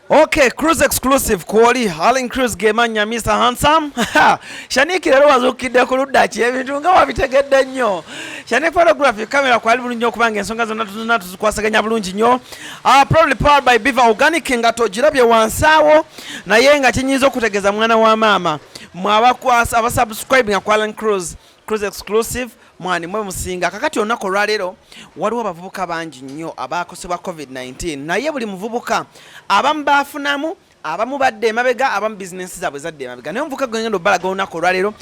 Okay, cruise exclusive kwoli Allen Cruise gemanya Mr. Handsome. Shaniki lero wazukidde ku ludda ki ebintu nga wabitegedde nnyo. Shaniki photography camera kwali bulungi nnyo kubanga ensonga zonna tuzikwasaganya bulungi nnyo. Probably powered by Beaver Organic nga togirabye wansawo naye nga kinyiza okutegeeza mwana wa maama mwabakwasa abasubscribe nga kwa Allen Cruise exclusive mwani mwe musinga kakati onako lwaleero waliwo abavubuka bangi nnyo abaakosebwa COVID-19 naye buli muvubuka abamu baafunamu abamu badde emabega abamu bizinensi zaabwe zadde emabega naye omuvubuka gwe ngenda obbalaga onako lwaleero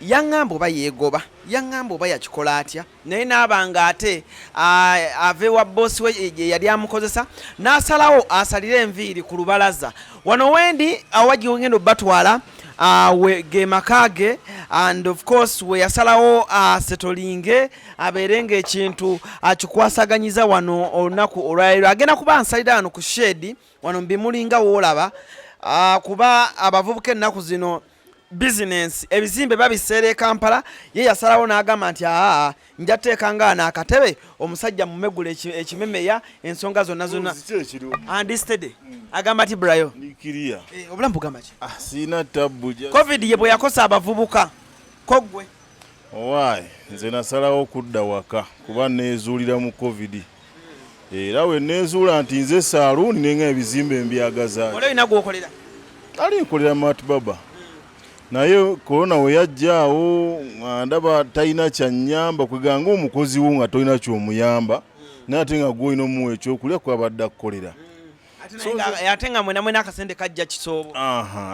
yaŋŋamba oba yeegoba yaŋŋamba oba yakikola atya naye n'abanga ate ave wa boosi we yali amukozesa n'asalawo asalire enviiri ku lubalaza wano wendi awagi ngenda obbatwala ge makage and of course we yasalawo setolinge aberenga ekintu akikwasaganyiza wano olunaku olwaleero agenda kuba nsalira wano ku shedi wano mbimulinga woolaba kuba abavubuka ennaku zino business ebizimbe babiseera e Kampala ye yasalawo n'agamba nti nja teekanga n'akatebe omusajja mumegula ekimemeya ensonga zonna andistede agamba ati brayo nikiriya obulamu bugamba ki sina tabu covid ye bwe yakosa abavubuka kogwe owaayi nze nasalawo okudda waka kuba neezuulira mu covid era we neezuula nti nze saaluuni nenga ebizimbe mbyagaza olwo olina gwokolera ali nkolera matbaba naye korona we yajjaawo ndaba talina kyanyamba kweganga omukozi wo nga tolina kyomuyamba naye ate nga gwolina omuwa ekyokulya kwabadde akukolera ate nga mwena akasente kajja kisoobo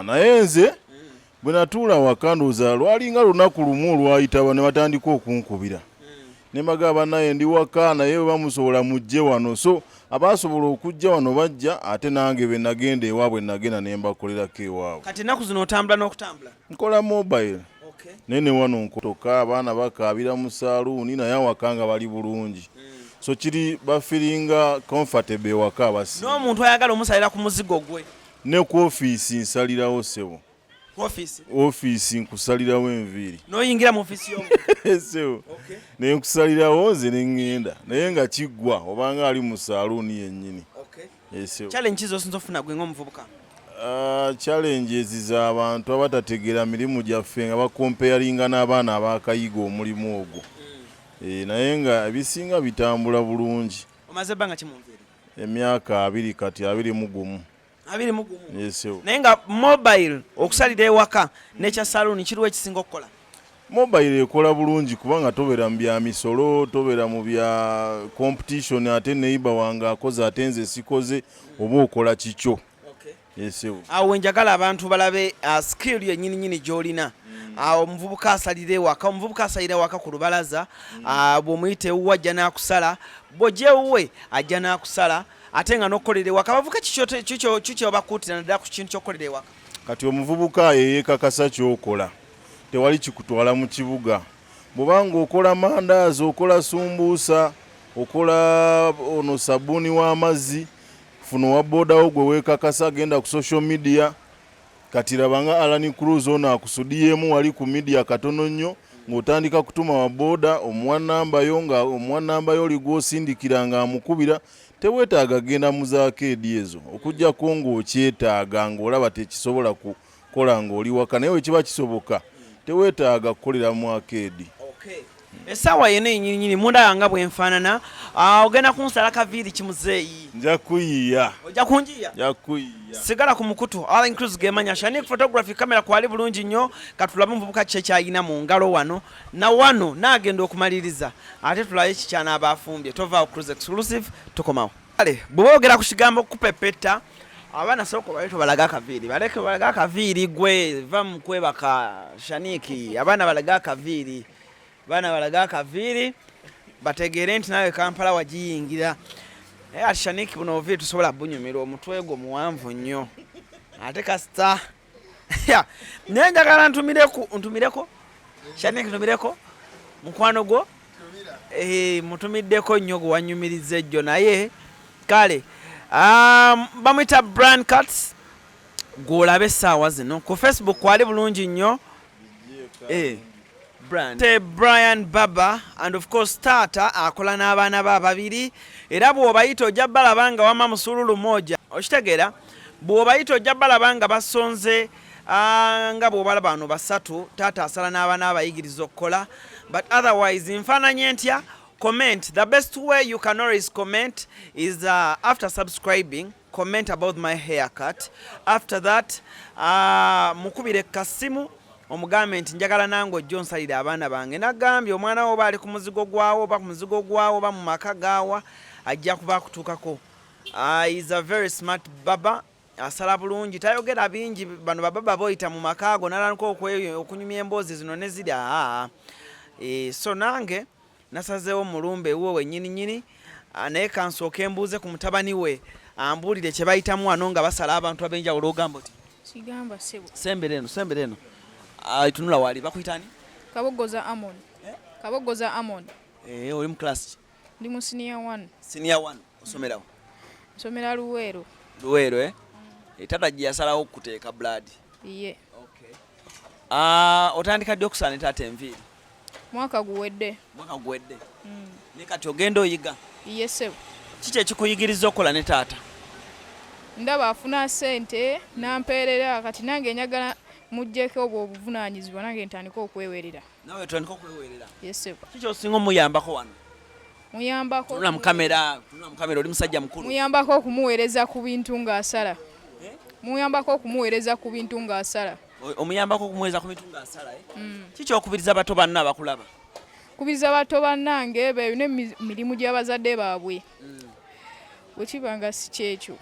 naye nze bwe natuula waka ndowooza lwalinga lunaku lumu olwayitaba ne batandika okunkubira ne mbagamba naye ndi waka naye we bamusobola mujje wano so abasobola okujja wano bajja ate nange be nagenda ewaabwe nagenda ne mbakolerako ewaabwe kati ennaku zino otambula n'okutambula nkola mobile naye ne wano nkotoka abaana bakaabira mu saaluuni naye awaka nga bali bulungi so kiri bafiringa comfortable ewaka abasi n'omuntu ayagala omusalira ku muzigo gwe ne ku ofiisi nsalirawo sebo ofiisi nkusalirawo enviiri n'oyingira mu ofiisi y'omuntu sebo naye nkusalirawo nze ne ŋŋenda naye nga kiggwa obanga ali mu saaluuni yennyini challenge z'osinza ofuna gwe ng'omuvubuka challenges z'abantu abatategeera mirimu gyaffe nga bakompeyalinga n'abaana abaakayiga omulimu ogwo naye nga ebisinga bitambula bulungi omaze ebbanga ki mu nviiri emyaka 2 kati 21 naye nga mobile okusalira ewaka n'ekya saluuni kiriwo ekisinga okukola mobile ekola bulungi kubanga tobeera mu bya misolo tobeera mu bya competition ate neiba wange akoze ate nze sikoze oba okola kikyo awo wenjagala abantu balabe skill yennyini gy'olina omuvubuka asalira ewaka ku lubalaza bw'omuyita ewuwe ajja n'akusala bw'ojja ewuwe ajja n'akusala ate nga n'okukolera ewaka abavubuka kikyo bakuutira naddala ku kintu ky'okukolera ewaka kati omuvubuka yeyeekakasa ky'okola tewali kikutwala mu kibuga bw'obanga okola mandaazi okola sumbuusa okola ono sabbuuni w'amazzi funa owa boodawo gwe weekakasa agenda ku social media kati labanga Allen Cruise ono akusudiyemu wali ku media katono nnyo ng'otandika kutuma wa booda omuwa namba yo oli gw'osindikira nga amukubira teweetaaga genda mu zaakeedi ezo okuggyako ng'okyetaaga ng'olaba tekisobola kukola ng'oli waka naye wekiba kisoboka teweetaaga kukolera mu akeedi essaawa yena ennyininyini munda yanga bwenfaanana ogenda kunsala kaviiri kimuzeeyi nja kuyiiya ojja kunjiya sigala ku mukutu Allen Cruise gemanya Shanique photography camera kwali bulungi nnyo katulabe omuvubuka kye kyayina mu ngalo wano na wano naagenda okumaliriza ate tulabe kikyana abaafumbye tovaawo Cruise exclusive tukomawo kale bw'oboogera ku kigambo kupepeta abaana soko baleke balaga akaviiri gwe va mu kwebaka Shanique abaana balaga akaviiri bategeere nti nawe Kampala wagiyingira naye ati Shanique buno obuviiri tusobola bunyumira omutwe gwo muwanvu nnyo ate kasita naye njagala ntumireko Shanique ntumireko mukwano gwo mutumiddeko nnyo gwe wanyumiriza ejjo naye kale bamwita brand cuts gw'olabe essaawa zino ku Facebook kwali bulungi nnyo Brian Baba and of course Tata akola n'abaana be ababiri era bw'obayita ojja balaba nga wama musululu moja okitegeera bw'obayita ojja balaba nga basonze nga bw'obalaba bano basatu Tata asala n'abaana abayigiriza okukola but otherwise nfaananye ntya comment. The best way you can always comment is after subscribing, comment about my haircut. After that, mukubire kasimu omugambe nti njagala nange ojja onsalira abaana bange. Nagambye omwana wo baali ku muzigo gwawo oba ku muzigo gwawo oba mu maka gaawa ajja kuba akutuukako. Is a very smart baba. Asala bulungi tayogera bingi bano bababa boyita mu maka go nalanko okunyumya emboozi zino ne ziri so nange nasazeewo mulumbe wuwe wennyini naye kansooka embuuze ku mutabani we ambuulire kye bayitamu wano nga basala abantu ab'enjawulo ogamba oti kigamba sebo sembere eno tunula wali bakuyitani Kabogoza Amon Kabogoza Amon oli mu class ndi mu senior 1 osomerawo nsomera Luweero Tata gye yasalawo okuteeka blood iye otandika ddi okusaana taata enviiri mwaka guwedde ne kati ogenda oyiga iye sebo kiki ekikuyigiriza okukola ne taata ndaba afuna ssente nampeerera kati nange njagala muggyeko obwo obuvunaanyizibwa nange ntandika okwewerera nawe tandika okwewerera yes sebo kiki osinga omuyambako wano muyambako tunula mu kamera oli musajja mukulu muyambako okumuweereza ku bintu ng'asala muyambako okumuweereza ku bintu ng'asala omuyambako okumuweereza ku bintu ng'asala kiki okubiriza bato banna abakulaba kubiriza bato bannange beeyune emirimu gy'abazadde baabwe bwe kiba nga si kyekyo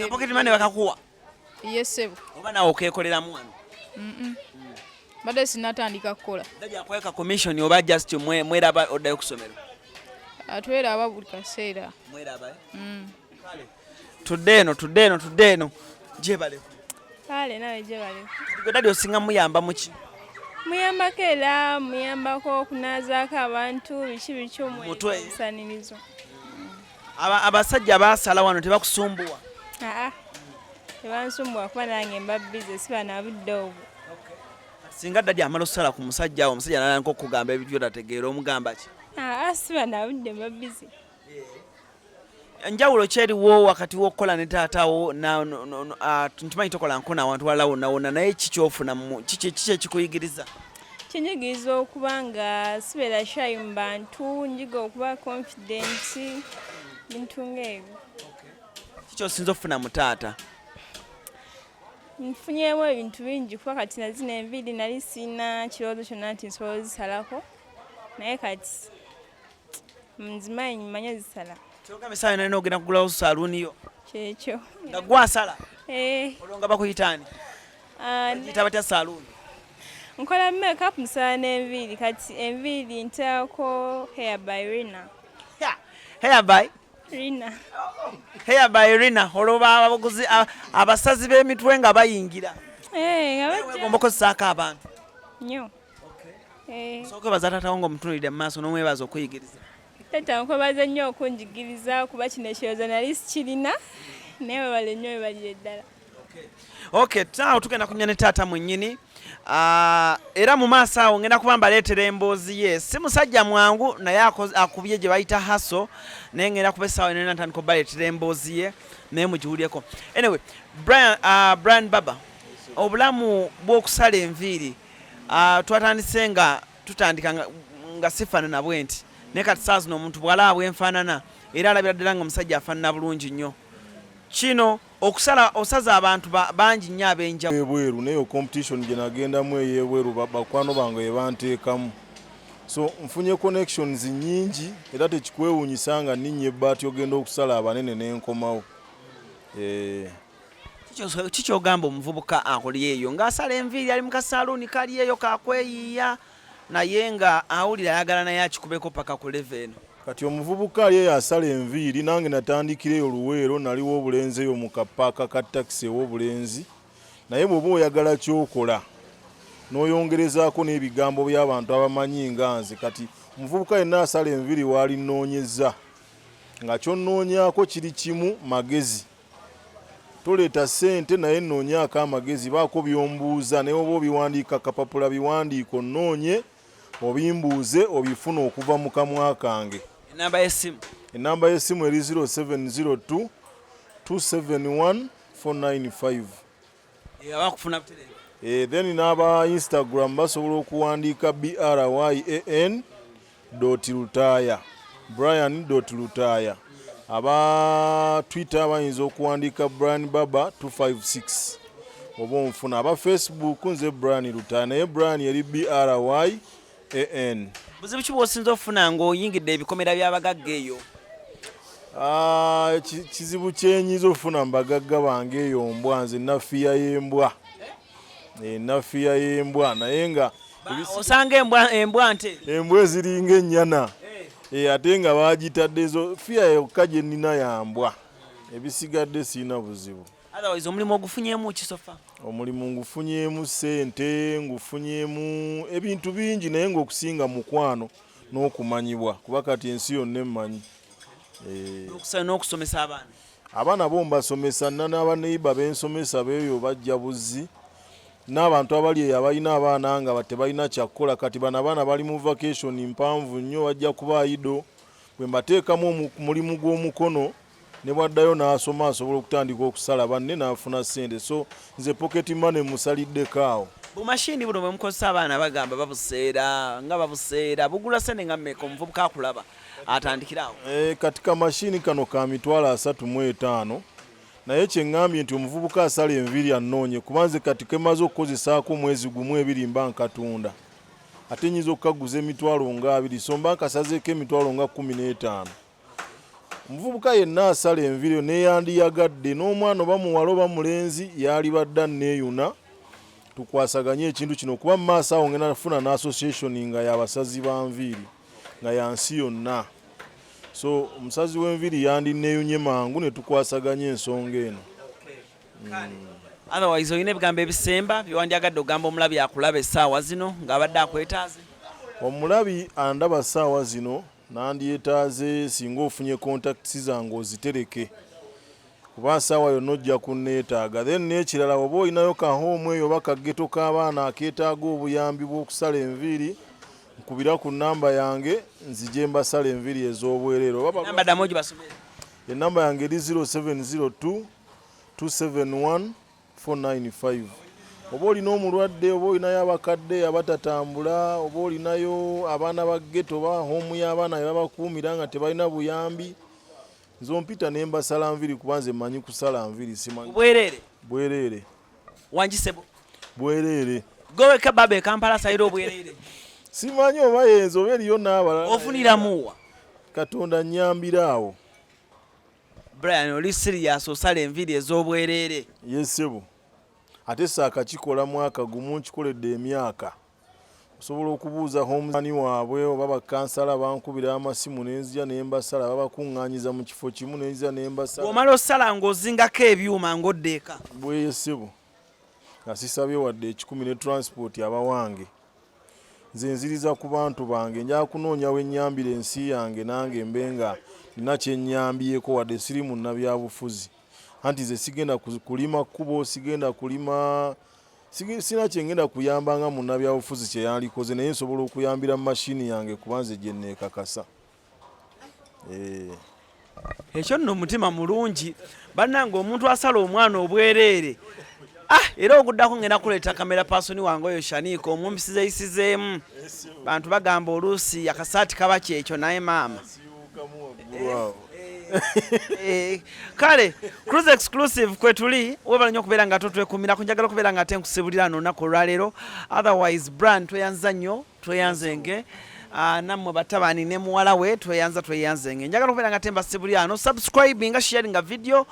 pocket money bakakuwa yes sebo oba naawe okeekoleramu wano badde sinatandika kukola dajakweka commission oba just mweraba oddayo ku ssomero atweraba buli kaseera mweraba tudde eno gyebaleko kale nawe gyebaleko gwe dadi osinga muyamba muki muyambako era muyambako okunaazaako abantu biki omusanirizo abasajja baasala wano tebakusumbuwa tebansumbuwa kuba nange mba bize siba na budde obwo singa dadi amala okusala ku musajja awo omusajja nalanka okugamba ebintu byotategeera omugamba ki siba na budde mba bize njawulo kyeriwo wakati w'okukola ne taatawo nkimanyi tokola nkona awantu walala wonna naye kikyofuna kiki ekikuyigiriza kinyigiriza okuba nga sibeera shy mu bantu njiga okuba confident bintu ng'ebyo kiki osinza okufuna mu taata nfunyemu ebintu bingi kuba kati nazina enviiri nali siina kirowoozo kyonna nti nsobola ozisalako naye kati nzimanyi manye zisala kyogambe saa yona ogenda kugulawo saluuniyo kyekyo nga gwasala olwo nga bakuyitaani yita batya saluuni nkola makeup nsala n'enviiri kati enviiri nteekako hair by Rina olwo abaguzi abasazi b'emitwe nga bayingira ogomba okukozesaako abantu nnyo sooka webaza taatawo ng'omutunulidde mu maaso n'omwebaza okuyigiriza tata nkwebaza nnyo okunjigiriza kuba kino ekirowoozo nali sikirina naye webale nnyo webalire ddala taawo tugenda kunya ne taata mwennyini era mu maaso awo ngenda kuba mbaleetera emboozi ye si musajja mwangu naye akubye gye bayita haso naye ngenda kuba essaawa eno natandika obaleetera emboozi ye naye mugiwulyeko anyway Brian Baba obulamu bw'okusala enviiri twatandise nga tutandika nga sifaanana bwe nti naye kati saa zino omuntu bw'alaba bwenfaanana era alabira ddala nga omusajja afaanana bulungi nnyo kino okusala osaza abantu bangi nnyo ab'enjawulo ebweru naye competition gye nagendamu ey'ebweru bakwano bange yebanteekamu so nfunye connections nnyingi era tekikwewuunyisa nga nninnya ebbaati ogenda okusala abanene n'enkomawo kiki ogamba omuvubuka akoli eyo ng'asala enviiri ali mu kasaluuni kali eyo kakweyiiya naye nga awulira ayagala naye akikubeko paka ku leve eno kati omuvubuka ali eyo asala enviiri nange natandikira eyo Luweero naliwo obulenzi eyo mu kapaaka ka takisi ew'obulenzi naye bw'oba oyagala kyokola n'oyongerezaako n'ebigambo by'abantu abamanyi nga nze kati omuvubuka yenna asala enviiri w'alinoonyeza nga kyonnoonyaako kiri kimu magezi toleeta ssente naye nnoonyaako amagezi baako byombuuza naye oba obiwandiika kapapula biwandiiko nnoonye obimbuuze obifuna okuva mu kamwa kange. Enamba y'essimu eri 0702 271 495. Then n'aba Instagram basobola okuwandiika bryan.lutaya brian.lutaya. Aba Twitter bayinza okuwandiika Brian Baba 256 oba onfuna. Aba Facebook nze Brian Lutaya naye Brian eri bryan. Buzibu ki bw'osinza okufuna ng'oyingidde ebikomera by'abagagga eyo? Kizibu kyenyiza okufuna mbagagga bange eyo mbwa nze nafiya y'embwa. Nafiya y'embwa naye nga osanga embwa nte embwa eziringa ennyana ate nga bagitadde ezo fiya yokka gye nnina ya mbwa. Ebisigadde sirina buzibu. Otherwise omulimu ogufunyeemu kisofa? Omulimu ngufunyeemu ssente, ngufunyeemu ebintu bingi naye ng'okusinga mukwano n'okumanyibwa kuba kati ensi yonna emmanyi. N'okusomesa abaana? Abaana bo mbasomesa n'abaneiba bensomesa beeyo bajja buzzi. N'abantu abali eyo abalina abaana nga tebalina kyakukola kati bano abaana bali mu vacation mpanvu nnyo bajja kuba ido. Bwe mbateekamu mulimu gw'omukono ne bwaddayo n'asoma asobola okutandika okusala banne n'afuna ssente. So nze pocket money musaliddeko awo. Bumashini buno bwe mukozesa abaana bagamba babuseera bugula ssente nga mmeka omuvubuka akulaba atandikirawo? Kati kamashini kano ka mitwalo 35 naye kyeŋŋambye nti omuvubuka asala enviiri annoonye kuba nze kati kemaze okukozesaako omwezi gumu ebiri mba nkatunda ate nnyinza okukaguza emitwalo nga 2 so mba nkasazeeko emitwalo nga 15. Omuvubuka yenna asala enviiri neyandiyagadde n'omwana oba muwala oba mulenzi yalibadde neeyuna tukwasaganye ekintu kino kuba mu maaso awo ngenda nafuna n'association nga y'abasazi ba nviiri nga ya nsi yonna. So omusazi w'enviiri yandineeyunye mangu ne tukwasaganya ensonga eno. Otherwise olina ebigambo ebisemba byewandyagadde ogamba omulabi akulaba essaawa zino ng'abadde akwetaaze? Omulabi andaba ssaawa zino nandyetaaze singa ofunye contacts zange ozitereke kuba ssaawa yonna ojja kunneetaaga. Then n'ekirala oba olinayo kahoomu eyo oba kageto k'abaana akeetaaga obuyambi bw'okusala enviiri nkubira ku namba yange nzije mbasala enviiri ez'obwereere. Enamba yange eri 0702 271 495. Oba olina omulwadde oba olinayo abakadde abatatambula oba olinayo abaana ba ghetto oba hoomu y'abaana babakuumira nga tebalina buyambi nze ompita ne mbasala nviiri kuba nze mmanyi kusala nviiri simanyi. Bwereere. Wangisebo? Bwereere. Goweka babe Kampala sayiro bwereere. Simanyi oba yenzo oba eriyo n'abalala. Ofuniramuwa? Katonda nnyambira awo. Brian oli serious osala enviiri ez'obwereere? Yesebo. Ate saakakikola mwaka gumu nkikoledde emyaka. Osobola okubuuza homuzani waabwe oba bakansala bankubira amasimu nenzija ne mbasala babakuŋŋaanyiza mu kifo kimu nenzija ne mbasala. Omala osala ng'ozingako ebyuma ng'oddeeka? Bweyesebo. Nga sisabye wadde ekikumi ne transport abawange. Nze nziriza ku bantu bange njala kunoonya we nnyambira ensi yange nange mbenga nina kye nnyambyeko wadde siri munnabyabufuzi. Anti nze sigenda kulima kkubo, sigenda kulima sina kyengenda kuyamba nga munnabyabufuzi kye yalikoze naye nsobola okuyambira mu mashini yange kuba nze gye nneekakasa. Ekyo nno omutima mulungi bannange omuntu asala omwana obwereere. Era oguddako ngenda kuleeta kamera pasoni wange oyo Shaniiko omumpisizeeyisizeemu. Bantu bagamba oluusi akasaati kaba kyekyo naye maama. Kale Cruise Exclusive kwetuli webala nnyo okubeera nga twekumirako njagala okubeera nga ate nkusibulira n'olunaku olwaleero. Otherwise brand tweyanza nnyo tweyanzenge. Nammwe batabani ne muwala we tweyanzenge. Njagala okubeera nga ate mbasibulira no subscribe nga sharing video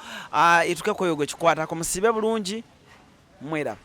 etuke koyo gwe kikwatako musibe bulungi mwera.